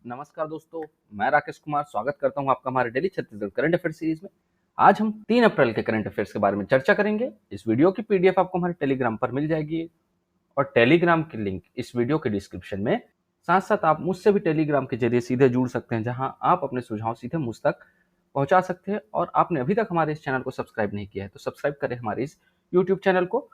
नमस्कार दोस्तों, मैं राकेश कुमार स्वागत करता हूं आपका हमारे daily Chhattisgarh current affair series में। आज हम 3 अप्रैल के करंट अफेयर्स के बारे में चर्चा करेंगे। इस वीडियो की पीडीएफ आपको हमारे टेलीग्राम पर मिल जाएगी और टेलीग्राम की लिंक इस वीडियो के डिस्क्रिप्शन में। साथ साथ आप मुझसे भी टेलीग्राम के जरिए सीधे जुड़ सकते हैं, जहां आप अपने सुझाव सीधे मुझ तक पहुंचा सकते हैं। और आपने अभी तक हमारे इस चैनल को सब्सक्राइब नहीं किया है तो सब्सक्राइब करें हमारे इस यूट्यूब चैनल को।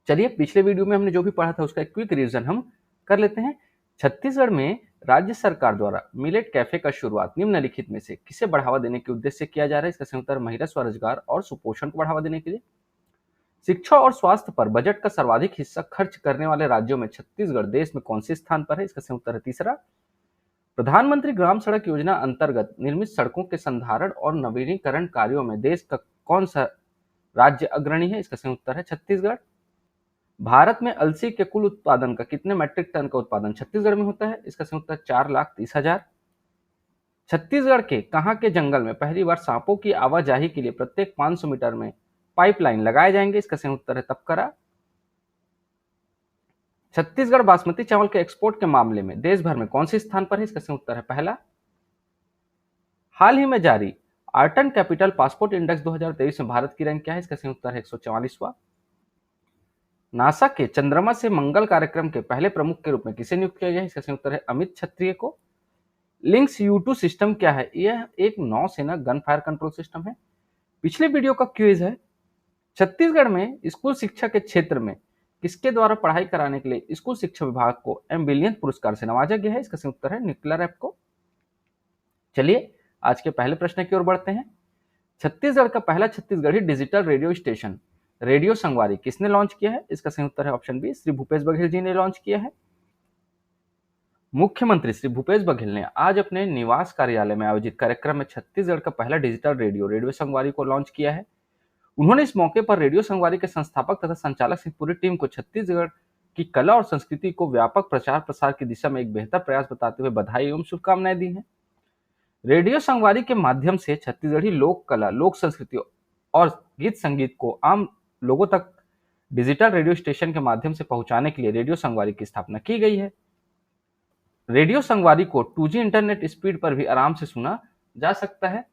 चलिए, पिछले वीडियो में हमने जो भी पढ़ा था उसका एक क्विक रिवीजन हम कर लेते हैं। छत्तीसगढ़ में राज्य सरकार द्वारा मिलेट कैफे का शुरुआत निम्नलिखित में से किसे बढ़ावा देने के उद्देश्य से किया जा रहा है? इसका सही उत्तर महिला स्वरोजगार और सुपोषण को बढ़ावा देने के लिए। शिक्षा और स्वास्थ्य पर बजट का सर्वाधिक हिस्सा खर्च करने वाले राज्यों में छत्तीसगढ़ देश में कौन से स्थान पर है? इसका सही उत्तर है तीसरा। प्रधानमंत्री ग्राम सड़क योजना अंतर्गत निर्मित सड़कों के संधारण और नवीनीकरण कार्यों में देश का कौन सा राज्य अग्रणी है? इसका सही उत्तर है छत्तीसगढ़। भारत में अलसी के कुल उत्पादन का कितने मैट्रिक टन का उत्पादन छत्तीसगढ़ में होता है? इसका सही उत्तर 4,30,000। छत्तीसगढ़ के कहां के जंगल में पहली बार सांपों की आवाजाही के लिए प्रत्येक 500 मीटर में पाइपलाइन लगाए जाएंगे? इसका सही उत्तर है तपकरा। छत्तीसगढ़ बासमती चावल के एक्सपोर्ट के मामले में देश भर में कौन से स्थान पर है? इसका सही उत्तर है पहला। हाल ही में जारी आर्टन कैपिटल पासपोर्ट इंडेक्स 2023 में भारत की रैंक क्या है? इसका सही उत्तर है 144वां। नासा के चंद्रमा से मंगल कार्यक्रम के पहले प्रमुख के रूप में किसे नियुक्त किया गया है? इसका सही उत्तर है अमित क्षत्रिय को। लिंक्स U2 सिस्टम क्या है? यह एक नौसेना गन फायर कंट्रोल सिस्टम है। पिछले वीडियो का क्विज है, छत्तीसगढ़ में स्कूल शिक्षा के क्षेत्र में किसके द्वारा पढ़ाई कराने के लिए स्कूल शिक्षा विभाग को एम्बिलियन पुरस्कार से नवाजा गया है? इसका सही उत्तर है निकलर ऐप को। चलिए, आज के पहले प्रश्न की ओर बढ़ते हैं। छत्तीसगढ़ का पहला Chhattisgarhi digital radio station radio संगवारी किसने लॉन्च किया है? इसका सही उत्तर है ऑप्शन बी, श्री भूपेश बघेल जी ने लॉन्च किया है। मुख्यमंत्री श्री भूपेश बघेल ने आज अपने निवास कार्यालय में आयोजित कार्यक्रम में छत्तीसगढ़ का पहला डिजिटल रेडियो संगवारी को लॉन्च किया है। उन्होंने इस मौके पर रेडियो संगवारी के संस्थापक तथा संचालक सहित पूरी टीम को छत्तीसगढ़ की कला और संस्कृति को व्यापक प्रचार प्रसार की दिशा में एक बेहतर प्रयास बताते हुए बधाई एवं शुभकामनाएं दी हैं। रेडियो संगवारी के माध्यम से छत्तीसगढ़ी लोक कला, लोक संस्कृति और गीत संगीत को आम लोगों तक डिजिटल रेडियो स्टेशन के माध्यम से पहुंचाने के लिए रेडियो संगवारी की स्थापना की गई है। रेडियो संगवारी को 2G इंटरनेट स्पीड पर भी आराम से सुना जा सकता है।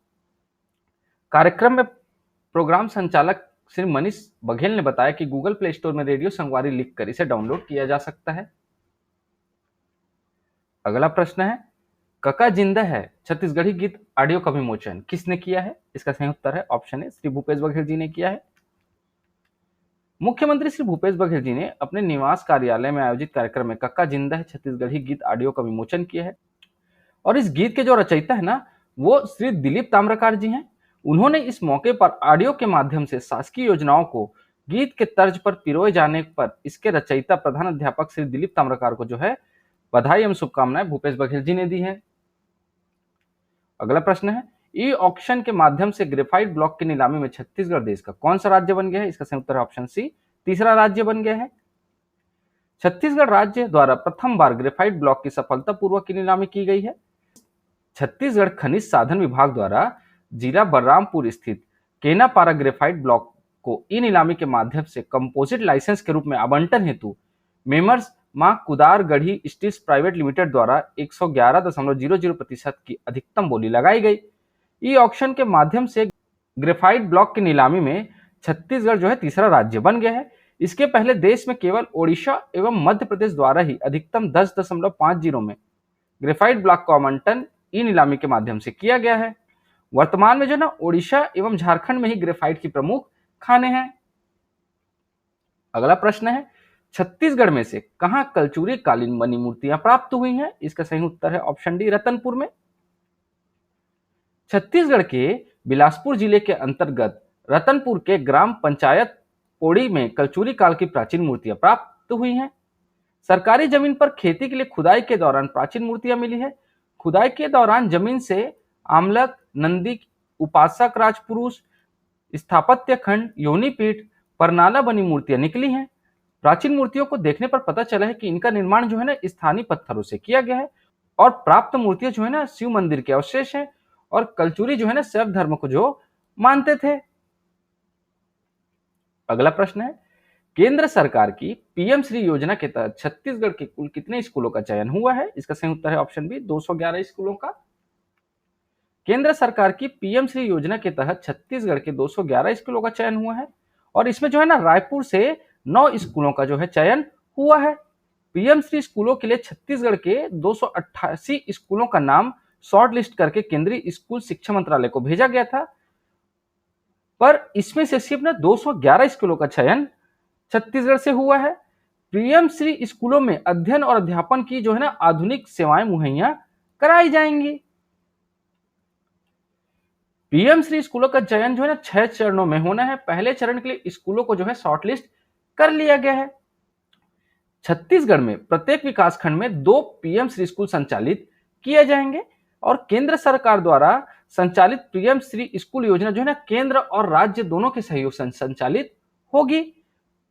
कार्यक्रम में प्रोग्राम संचालक श्री मनीष बघेल ने बताया कि गूगल प्ले स्टोर में रेडियो संगवारी लिखकर इसे डाउनलोड किया जा सकता है। अगला प्रश्न है, कका जिंदा है छत्तीसगढ़ी गीत ऑडियो का विमोचन किसने किया है? इसका सही उत्तर है ऑप्शन ए, श्री भूपेश बघेल जी ने किया है। मुख्यमंत्री श्री भूपेश बघेल जी ने अपने निवास कार्यालय में आयोजित कार्यक्रम में कक्का जिंदा है छत्तीसगढ़ी गीत ऑडियो का विमोचन किया है। और इस गीत के जो रचयिता है ना, वो श्री दिलीप ताम्रकार जी हैं। उन्होंने इस मौके पर ऑडियो के माध्यम से शासकीय योजनाओं को गीत के तर्ज पर पिरोए जाने पर इसके रचयिता प्रधान अध्यापक श्री दिलीप ताम्रकार को जो है बधाई एवं शुभकामनाएं भूपेश बघेल जी ने दी है। अगला प्रश्न है, ई ऑक्शन के माध्यम से ग्रेफाइट ब्लॉक की नीलामी में छत्तीसगढ़ देश का कौन सा राज्य बन गया है? इसका सही उत्तर है ऑप्शन सी, तीसरा राज्य बन गया है। छत्तीसगढ़ राज्य द्वारा प्रथम बार ग्रेफाइट ब्लॉक की सफलतापूर्वक की नीलामी की गई है। छत्तीसगढ़ खनिज साधन विभाग द्वारा जिला बलरामपुर स्थित केनापारा ग्रेफाइट ब्लॉक को ई नीलामी के माध्यम से कंपोजिट लाइसेंस के रूप में आवंटन हेतु मेमर्स मां कुदार गढ़ी स्टील्स प्राइवेट लिमिटेड द्वारा 111.00% की अधिकतम बोली लगाई गई। ई ऑक्शन के माध्यम से ग्रेफाइट ब्लॉक की नीलामी में छत्तीसगढ़ जो है तीसरा राज्य बन गया है। इसके पहले देश में केवल ओडिशा एवं मध्य प्रदेश द्वारा ही अधिकतम 10.50 में ग्रेफाइट ब्लॉक का आवंटन ई नीलामी के माध्यम से किया गया है। वर्तमान में जो ना ओडिशा एवं झारखंड में ही ग्रेफाइट की प्रमुख खाने हैं। अगला प्रश्न है, छत्तीसगढ़ में से कहां कलचुरी कालीन बनी मूर्तियां प्राप्त हुई हैं? इसका सही उत्तर है ऑप्शन डी, रतनपुर में। छत्तीसगढ़ के बिलासपुर जिले के अंतर्गत रतनपुर के ग्राम पंचायत पोड़ी में कलचुरी काल की प्राचीन मूर्तियां प्राप्त हुई हैं। सरकारी जमीन पर खेती के लिए खुदाई के दौरान प्राचीन मूर्तियां मिली है। खुदाई के दौरान जमीन से आमलक, नंदी, उपासक राजपुरुष, स्थापत्य खंड, योनि पीठ, परनाला बनी मूर्तियां निकली हैं। प्राचीन मूर्तियों को देखने पर पता चला है कि इनका निर्माण जो है ना स्थानीय पत्थरों से किया गया है और प्राप्त मूर्तियां जो है ना शिव मंदिर के अवशेष हैं और कलचुरी जो है ना शैव धर्म को जो मानते थे। अगला प्रश्न है, केंद्र सरकार की पीएम श्री योजना के तहत छत्तीसगढ़ के कुल कितने स्कूलों का चयन हुआ है? इसका सही उत्तर है ऑप्शन बी 211 स्कूलों का। केंद्र सरकार की पीएम श्री योजना के तहत छत्तीसगढ़ के 211 स्कूलों का चयन हुआ है और इसमें जो है ना रायपुर से 9 स्कूलों का जो है चयन हुआ है। पीएम श्री स्कूलों के लिए छत्तीसगढ़ के 288 स्कूलों का नाम शॉर्ट लिस्ट करके केंद्रीय स्कूल शिक्षा मंत्रालय को भेजा गया था, पर इसमें से सिर्फ ना 211 स्कूलों का चयन छत्तीसगढ़ से हुआ है। पीएम श्री स्कूलों में अध्ययन और अध्यापन की जो है ना आधुनिक सेवाएं मुहैया कराई जाएंगी। पीएम श्री स्कूलों का चयन जो है ना 6 चरणों में होना है। पहले चरण के लिए स्कूलों को जो है शॉर्टलिस्ट कर लिया गया है। छत्तीसगढ़ में प्रत्येक विकासखंड में 2 पीएम श्री स्कूल संचालित किए जाएंगे और केंद्र सरकार द्वारा संचालित पीएम श्री स्कूल योजना जो है ना केंद्र और राज्य दोनों के सहयोग से संचालित होगी।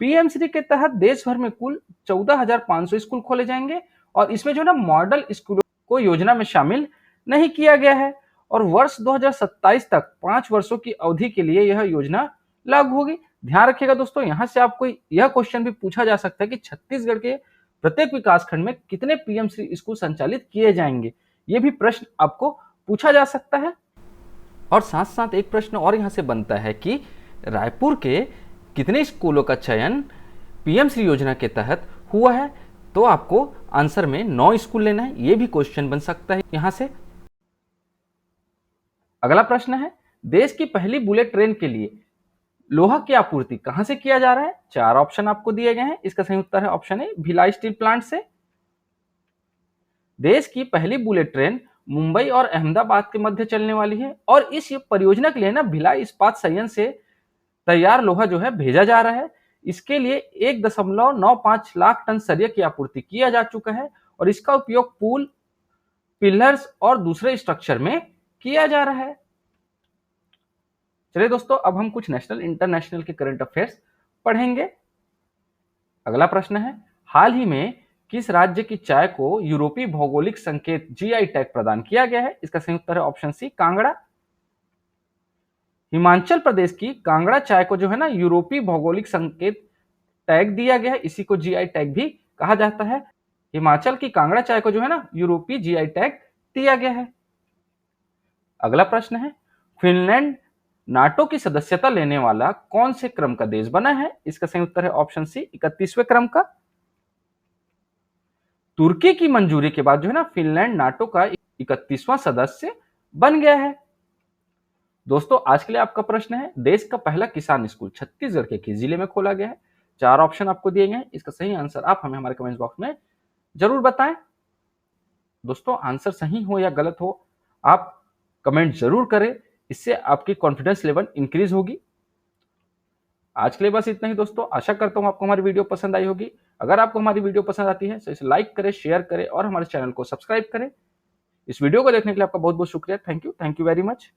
पीएम श्री के तहत देश भर में कुल 14,500 स्कूल खोले जाएंगे और इसमें जो है ना मॉडल स्कूलों को योजना में शामिल नहीं किया गया है और वर्ष 2027 तक 5 वर्षों की अवधि के लिए यह योजना लागू होगी। ध्यान रखिएगा दोस्तों, यहां से आपको यह क्वेश्चन भी पूछा जा सकता है कि छत्तीसगढ़ के प्रत्येक विकासखंड में कितने पीएम श्री स्कूल संचालित किए जाएंगे। यह भी प्रश्न आपको पूछा जा सकता है। और साथ साथ एक प्रश्न और यहां से बनता है कि रायपुर के कितने स्कूलों का चयन पीएम श्री योजना के तहत हुआ है, तो आपको आंसर में 9 स्कूल लेना है। यह भी क्वेश्चन बन सकता है यहां से। अगला प्रश्न है, देश की पहली बुलेट ट्रेन के लिए लोहा की आपूर्ति कहां से किया जा रहा है? 4 ऑप्शन आपको दिए गए हैं। इसका सही उत्तर है option A Bhilai steel plant से। देश की पहली बुलेट ट्रेन मुंबई और अहमदाबाद के मध्य चलने वाली है और इस परियोजना के लिए ना भिलाई इस्पात संयंत्र से तैयार लोहा जो है भेजा जा रहा है। इसके लिए 1.95 लाख टन सरिया की आपूर्ति किया जा चुका है और इसका उपयोग पुल, पिलर्स और दूसरे स्ट्रक्चर में किया जा रहा है। चलिए दोस्तों, अब हम कुछ नेशनल इंटरनेशनल के करंट अफेयर्स पढ़ेंगे। अगला प्रश्न है, हाल ही में किस राज्य की चाय को यूरोपीय भौगोलिक संकेत जीआई टैग प्रदान किया गया है? इसका सही उत्तर है ऑप्शन सी कांगड़ा। हिमाचल प्रदेश की कांगड़ा चाय को जो है ना यूरोपीय भौगोलिक संकेत टैग दिया गया है, इसी को जीआई टैग भी कहा जाता है। हिमाचल की कांगड़ा चाय को जो है ना यूरोपीय जीआई टैग दिया गया है। अगला प्रश्न है, फिनलैंड नाटो की सदस्यता लेने वाला कौन से क्रम का देश बना है? इसका सही उत्तर है ऑप्शन सी 31वें क्रम का। तुर्की की मंजूरी के बाद जो है ना फिनलैंड नाटो का 31वां सदस्य बन गया है। दोस्तों, आज के लिए आपका प्रश्न है, देश का पहला किसान स्कूल छत्तीसगढ़ के किस जिले में खोला गया है? 4 ऑप्शन आपको दिए गए हैं। इसका सही आंसर आप हमें हमारे कमेंट बॉक्स में जरूर बताएं। दोस्तों, आंसर सही हो या गलत हो, आप कमेंट जरूर करें, इससे आपकी कॉन्फिडेंस लेवल इंक्रीज होगी। आज के लिए बस इतना ही दोस्तों। आशा करता हूं आपको हमारी वीडियो पसंद आई होगी। अगर आपको हमारी वीडियो पसंद आती है तो इसे लाइक करें, शेयर करें और हमारे चैनल को सब्सक्राइब करें। इस वीडियो को देखने के लिए आपका बहुत बहुत शुक्रिया। Thank you very much.